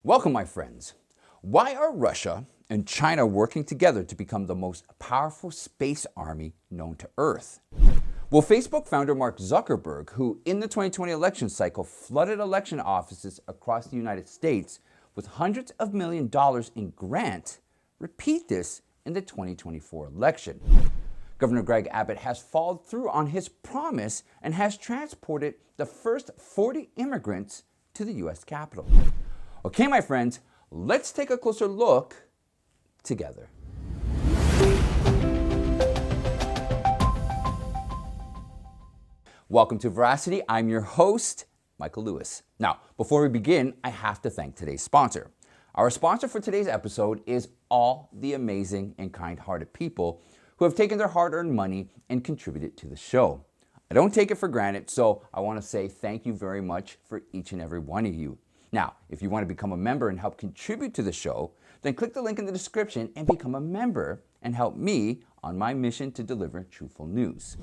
Welcome, my friends. Why are Russia and China working together to become the most powerful space army known to Earth? Well, Facebook founder Mark Zuckerberg, who in the 2020 election cycle flooded election offices across the United States with hundreds of $millions in grants, repeat this in the 2024 election. Governor Greg Abbott has followed through on his promise and has transported the first 40 immigrants to the U.S. Capitol. Okay, my friends, let's take a closer look together. Welcome to Veracity. I'm your host, Michael Lewis. Now, before we begin, I have to thank today's sponsor. Our sponsor for today's episode is all the amazing and kind-hearted people who have taken their hard-earned money and contributed to the show. I don't take it for granted, so I want to say thank you very much for each and every one of you. Now, if you want to become a member and help contribute to the show, then click the link in the description and become a member and help me on my mission to deliver truthful news.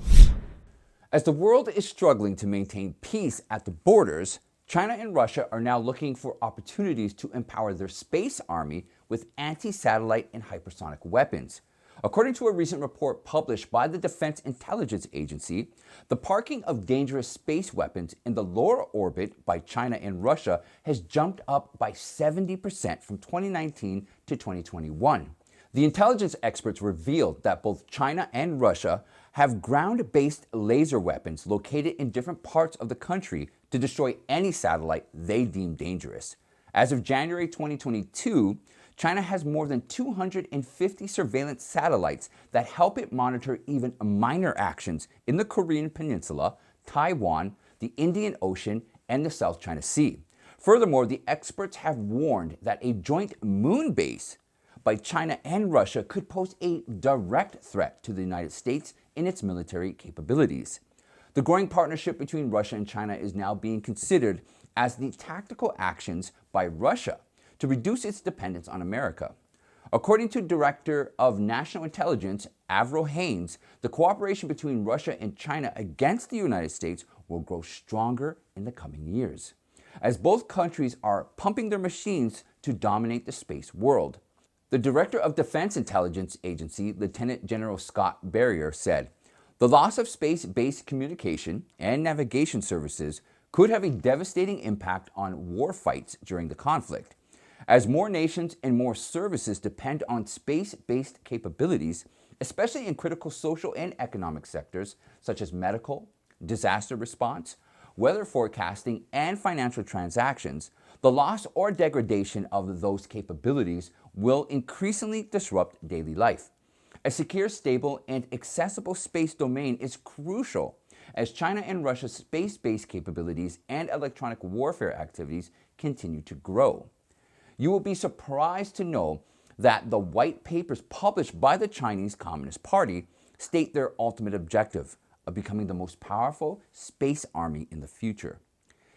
As the world is struggling to maintain peace at the borders, China and Russia are now looking for opportunities to empower their space army with anti-satellite and hypersonic weapons. According to a recent report published by the Defense Intelligence Agency, the parking of dangerous space weapons in the lower orbit by China and Russia has jumped up by 70% from 2019 to 2021. The intelligence experts revealed that both China and Russia have ground-based laser weapons located in different parts of the country to destroy any satellite they deem dangerous. As of January 2022, China has more than 250 surveillance satellites that help it monitor even minor actions in the Korean Peninsula, Taiwan, the Indian Ocean, and the South China Sea. Furthermore, the experts have warned that a joint moon base by China and Russia could pose a direct threat to the United States in its military capabilities. The growing partnership between Russia and China is now being considered as the tactical actions by Russia to reduce its dependence on America. According to Director of National Intelligence, Avril Haines, the cooperation between Russia and China against the United States will grow stronger in the coming years, as both countries are pumping their machines to dominate the space world. The Director of Defense Intelligence Agency, Lieutenant General Scott Barrier, said, "The loss of space-based communication and navigation services could have a devastating impact on war fights during the conflict. As more nations and more services depend on space-based capabilities, especially in critical social and economic sectors such as medical, disaster response, weather forecasting, and financial transactions, the loss or degradation of those capabilities will increasingly disrupt daily life. A secure, stable, and accessible space domain is crucial as China and Russia's space-based capabilities and electronic warfare activities continue to grow. You will be surprised to know that the white papers published by the Chinese Communist Party state their ultimate objective of becoming the most powerful space army in the future.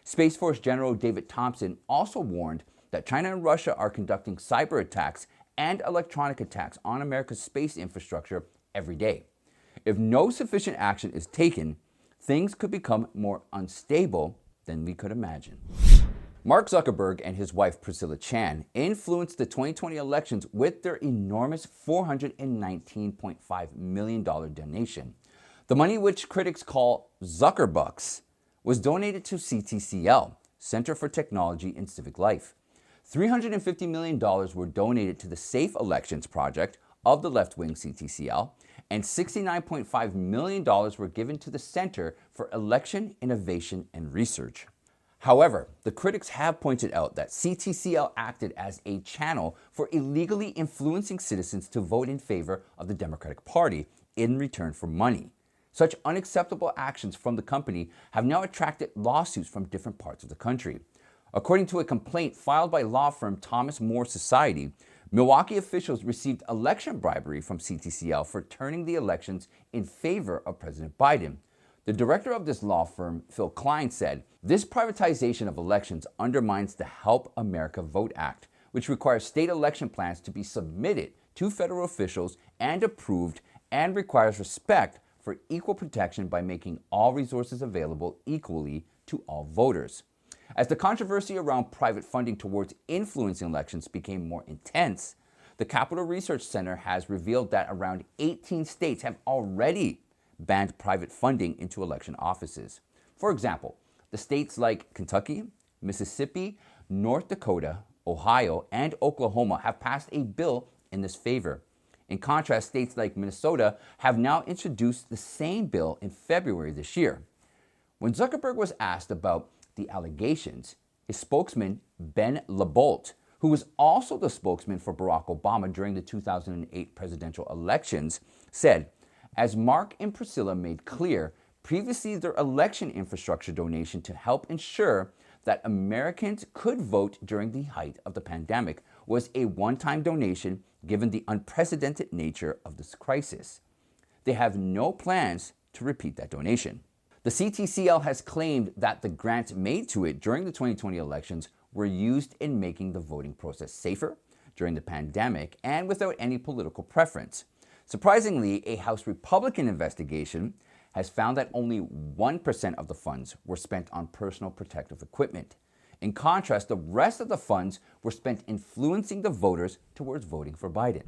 Space Force General David Thompson also warned that China and Russia are conducting cyber attacks and electronic attacks on America's space infrastructure every day. If no sufficient action is taken, things could become more unstable than we could imagine." Mark Zuckerberg and his wife Priscilla Chan influenced the 2020 elections with their enormous $419.5 million donation. The money, which critics call Zuckerbucks, was donated to CTCL, Center for Technology and Civic Life. $350 million were donated to the Safe Elections Project of the left-wing CTCL, and $69.5 million were given to the Center for Election Innovation and Research. However, the critics have pointed out that CTCL acted as a channel for illegally influencing citizens to vote in favor of the Democratic Party in return for money. Such unacceptable actions from the company have now attracted lawsuits from different parts of the country. According to a complaint filed by law firm Thomas More Society, Milwaukee officials received election bribery from CTCL for turning the elections in favor of President Biden. The director of this law firm, Phil Klein, said, "This privatization of elections undermines the Help America Vote Act, which requires state election plans to be submitted to federal officials and approved and requires respect for equal protection by making all resources available equally to all voters." As the controversy around private funding towards influencing elections became more intense, the Capital Research Center has revealed that around 18 states have already banned private funding into election offices. For example, the states like Kentucky, Mississippi, North Dakota, Ohio, and Oklahoma have passed a bill in this favor. In contrast, states like Minnesota have now introduced the same bill in February this year. When Zuckerberg was asked about the allegations, his spokesman, Ben LaBolt, who was also the spokesman for Barack Obama during the 2008 presidential elections, said, as Mark and Priscilla made clear, previously their election infrastructure donation to help ensure that Americans could vote during the height of the pandemic was a one-time donation given the unprecedented nature of this crisis. They have no plans to repeat that donation. The CTCL has claimed that the grants made to it during the 2020 elections were used in making the voting process safer during the pandemic and without any political preference. Surprisingly, a House Republican investigation has found that only 1% of the funds were spent on personal protective equipment. In contrast, the rest of the funds were spent influencing the voters towards voting for Biden.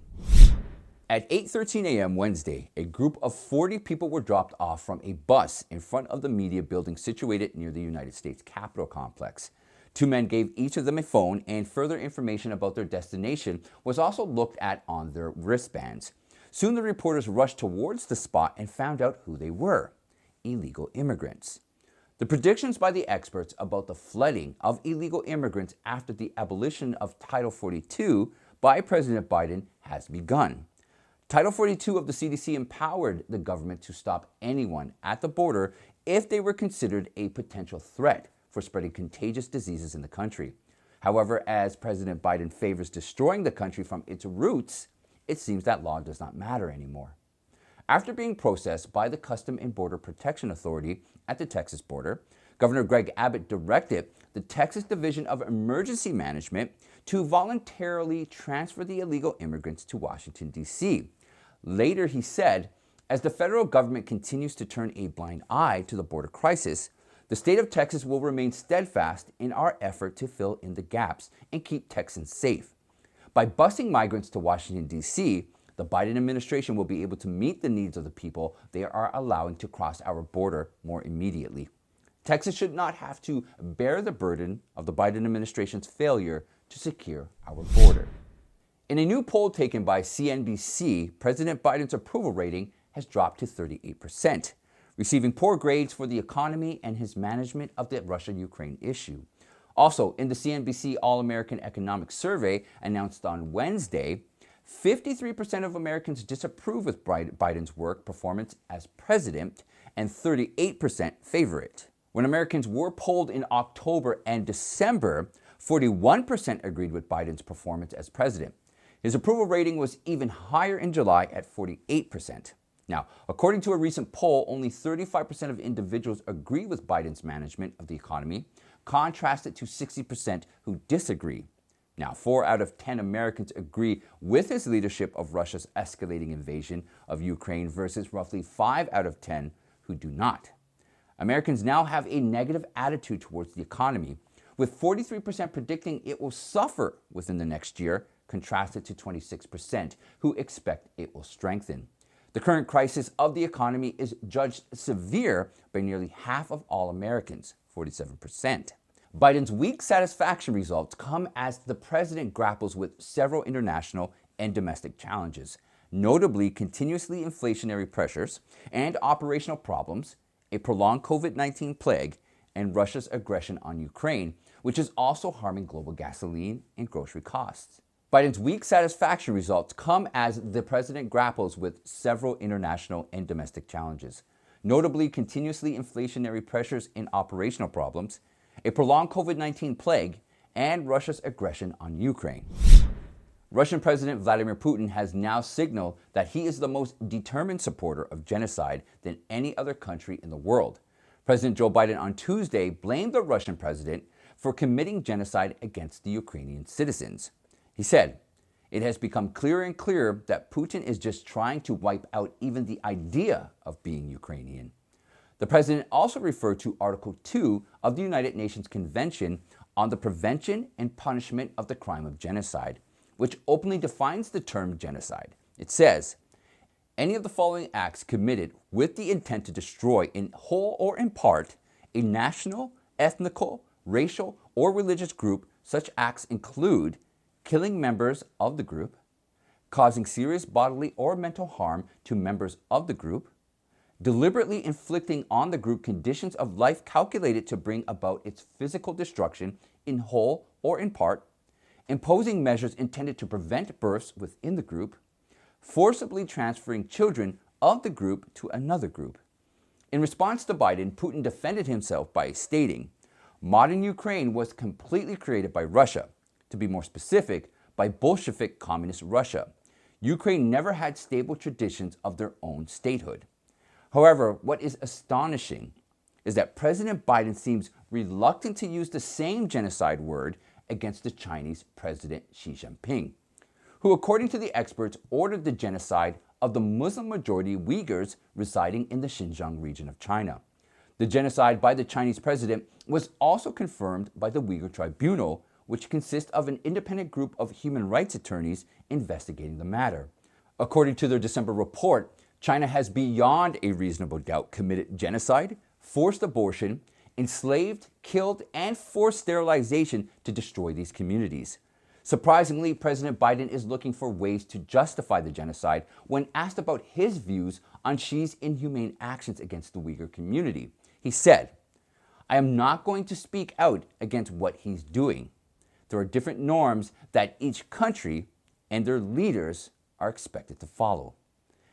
At 8:13 a.m. Wednesday, a group of 40 people were dropped off from a bus in front of the media building situated near the United States Capitol complex. Two men gave each of them a phone, and further information about their destination was also looked at on their wristbands. Soon the reporters rushed towards the spot and found out who they were: illegal immigrants. The predictions by the experts about the flooding of illegal immigrants after the abolition of Title 42 by President Biden has begun. Title 42 of the CDC empowered the government to stop anyone at the border if they were considered a potential threat for spreading contagious diseases in the country. However, as President Biden favors destroying the country from its roots, it seems that law does not matter anymore. After being processed by the Custom and Border Protection Authority at the Texas border, Governor Greg Abbott directed the Texas Division of Emergency Management to voluntarily transfer the illegal immigrants to Washington, D.C. Later, he said, as the federal government continues to turn a blind eye to the border crisis, the state of Texas will remain steadfast in our effort to fill in the gaps and keep Texans safe. By busing migrants to Washington, D.C., the Biden administration will be able to meet the needs of the people they are allowing to cross our border more immediately. Texas should not have to bear the burden of the Biden administration's failure to secure our border. In a new poll taken by CNBC, President Biden's approval rating has dropped to 38%, receiving poor grades for the economy and his management of the Russia-Ukraine issue. Also, in the CNBC All-American Economic Survey announced on Wednesday, 53% of Americans disapprove with Biden's work performance as president, and 38% favor it. When Americans were polled in October and December, 41% agreed with Biden's performance as president. His approval rating was even higher in July at 48%. Now, according to a recent poll, only 35% of individuals agree with Biden's management of the economy, contrasted to 60% who disagree. Now, 4 out of 10 Americans agree with his leadership of Russia's escalating invasion of Ukraine versus roughly 5 out of 10 who do not. Americans now have a negative attitude towards the economy, with 43% predicting it will suffer within the next year, contrasted to 26% who expect it will strengthen. The current crisis of the economy is judged severe by nearly half of all Americans, 47%. Biden's weak satisfaction results come as the president grapples with several international and domestic challenges, notably continuously inflationary pressures and operational problems, a prolonged COVID-19 plague, and Russia's aggression on Ukraine, which is also harming global gasoline and grocery costs. Biden's weak satisfaction results come as the president grapples with several international and domestic challenges, notably continuously inflationary pressures and operational problems, a prolonged COVID-19 plague, and Russia's aggression on Ukraine. Russian President Vladimir Putin has now signaled that he is the most determined supporter of genocide than any other country in the world. President Joe Biden on Tuesday blamed the Russian president for committing genocide against the Ukrainian citizens. He said, "It has become clearer and clearer that Putin is just trying to wipe out even the idea of being Ukrainian." The president also referred to Article 2 of the United Nations Convention on the Prevention and Punishment of the Crime of Genocide, which openly defines the term genocide. It says, any of the following acts committed with the intent to destroy in whole or in part a national, ethnical, racial, or religious group. Such acts include killing members of the group, causing serious bodily or mental harm to members of the group, deliberately inflicting on the group conditions of life calculated to bring about its physical destruction in whole or in part, imposing measures intended to prevent births within the group, forcibly transferring children of the group to another group. In response to Biden, Putin defended himself by stating, modern Ukraine was completely created by Russia. To be more specific, by Bolshevik Communist Russia. Ukraine never had stable traditions of their own statehood. However, what is astonishing is that President Biden seems reluctant to use the same genocide word against the Chinese President Xi Jinping, who, according to the experts, ordered the genocide of the Muslim-majority Uyghurs residing in the Xinjiang region of China. The genocide by the Chinese president was also confirmed by the Uyghur Tribunal, which consists of an independent group of human rights attorneys investigating the matter. According to their December report, China has beyond a reasonable doubt committed genocide, forced abortion, enslaved, killed, and forced sterilization to destroy these communities. Surprisingly, President Biden is looking for ways to justify the genocide when asked about his views on Xi's inhumane actions against the Uyghur community. He said, I am not going to speak out against what he's doing. There are different norms that each country and their leaders are expected to follow.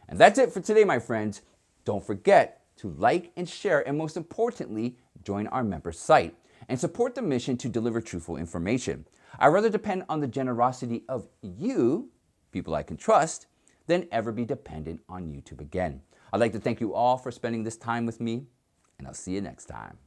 And that's it for today, my friends. Don't forget to like and share, and most importantly, join our member site and support the mission to deliver truthful information. I'd rather depend on the generosity of you, people I can trust, than ever be dependent on YouTube again. I'd like to thank you all for spending this time with me, and I'll see you next time.